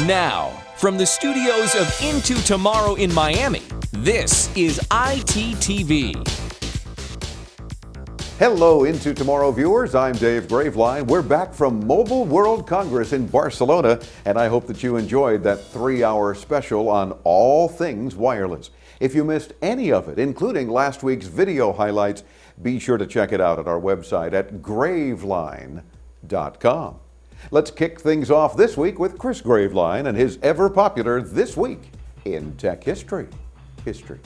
Now, from the studios of Into Tomorrow in Miami, this is ITTV. Hello, Into Tomorrow viewers. I'm Dave Graveline. We're back from Mobile World Congress in Barcelona, and I hope that you enjoyed that 3-hour special on all things wireless. If you missed any of it, including last week's video highlights, be sure to check it out at our website at graveline.com. Let's kick things off this week with Chris Graveline and his ever-popular This Week in Tech History. History.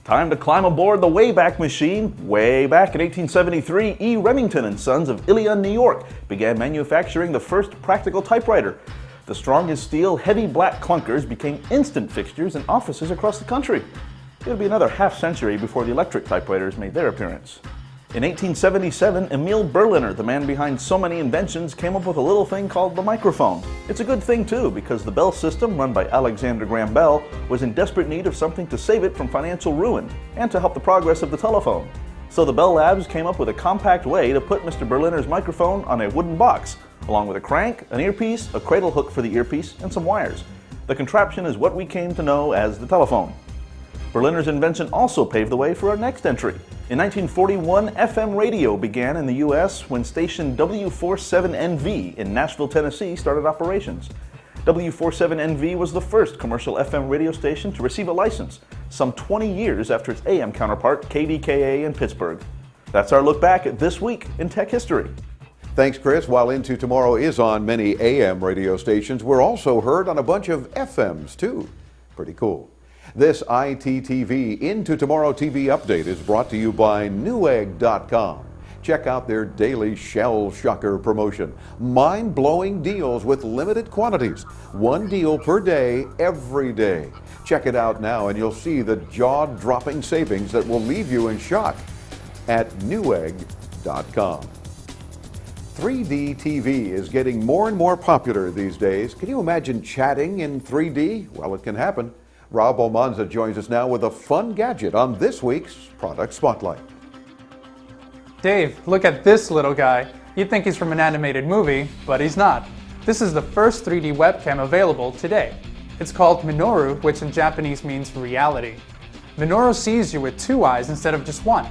Time to climb aboard the Wayback Machine. Way back in 1873, E. Remington and Sons of Ilion, New York, began manufacturing the first practical typewriter. The strong as steel, heavy black clunkers became instant fixtures in offices across the country. It would be another half-century before the electric typewriters made their appearance. In 1877, Emil Berliner, the man behind so many inventions, came up with a little thing called the microphone. It's a good thing too, because the Bell system, run by Alexander Graham Bell, was in desperate need of something to save it from financial ruin and to help the progress of the telephone. So the Bell Labs came up with a compact way to put Mr. Berliner's microphone on a wooden box, along with a crank, an earpiece, a cradle hook for the earpiece, and some wires. The contraption is what we came to know as the telephone. Berliner's invention also paved the way for our next entry. In 1941, FM radio began in the U.S. when station W47NV in Nashville, Tennessee started operations. W47NV was the first commercial FM radio station to receive a license, some 20 years after its AM counterpart, KDKA in Pittsburgh. That's our look back at This Week in Tech History. Thanks, Chris. While Into Tomorrow is on many AM radio stations, we're also heard on a bunch of FMs, too. Pretty cool. This ITTV Into Tomorrow TV update is brought to you by Newegg.com. Check out their daily shell shocker promotion. Mind-blowing deals with limited quantities. One deal per day, every day. Check it out now and you'll see the jaw-dropping savings that will leave you in shock at Newegg.com. 3D TV is getting more and more popular these days. Can you imagine chatting in 3D? Well, it can happen. Rob Almanza joins us now with a fun gadget on this week's Product Spotlight. Dave, look at this little guy. You'd think he's from an animated movie, but he's not. This is the first 3D webcam available today. It's called Minoru, which in Japanese means reality. Minoru sees you with 2 eyes instead of just 1.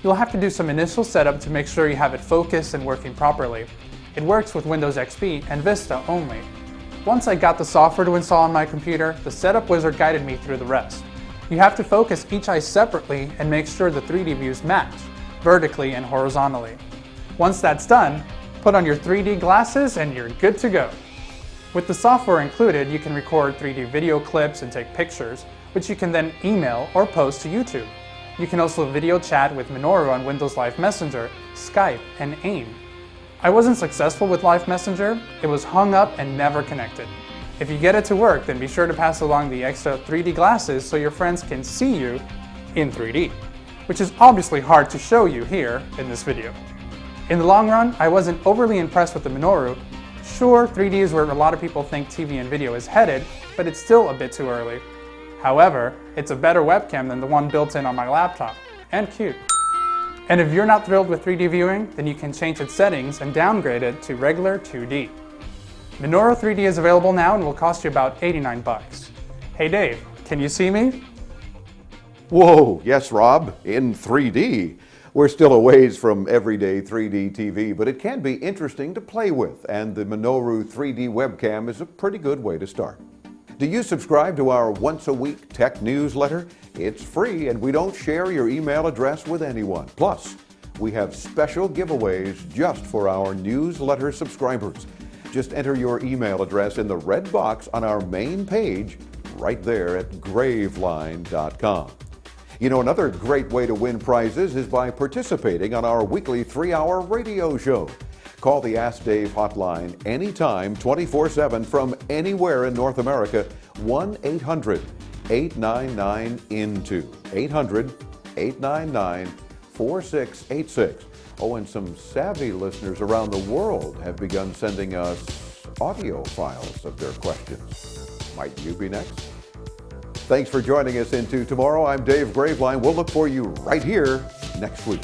You'll have to do some initial setup to make sure you have it focused and working properly. It works with Windows XP and Vista only. Once I got the software to install on my computer, the setup wizard guided me through the rest. You have to focus each eye separately and make sure the 3D views match, vertically and horizontally. Once that's done, put on your 3D glasses and you're good to go. With the software included, you can record 3D video clips and take pictures, which you can then email or post to YouTube. You can also video chat with Minoru on Windows Live Messenger, Skype, and AIM. I wasn't successful with Live Messenger. It was hung up and never connected. If you get it to work, then be sure to pass along the extra 3D glasses so your friends can see you in 3D, which is obviously hard to show you here in this video. In the long run, I wasn't overly impressed with the Minoru. Sure, 3D is where a lot of people think TV and video is headed, but it's still a bit too early. However, it's a better webcam than the one built in on my laptop, and cute. And if you're not thrilled with 3D viewing, then you can change its settings and downgrade it to regular 2D. Minoru 3D is available now and will cost you about $89. Hey Dave, can you see me? Whoa, yes, Rob, in 3D. We're still a ways from everyday 3D TV, but it can be interesting to play with, and the Minoru 3D webcam is a pretty good way to start. Do you subscribe to our once-a-week tech newsletter? It's free, and we don't share your email address with anyone. Plus, we have special giveaways just for our newsletter subscribers. Just enter your email address in the red box on our main page right there at graveline.com. You know, another great way to win prizes is by participating on our weekly 3-hour radio show. Call the Ask Dave hotline anytime, 24/7 from anywhere in North America, 1-800-899-INTO, 800-899-4686. Oh, and some savvy listeners around the world have begun sending us audio files of their questions. Might you be next? Thanks for joining us Into Tomorrow. I'm Dave Graveline. We'll look for you right here next week.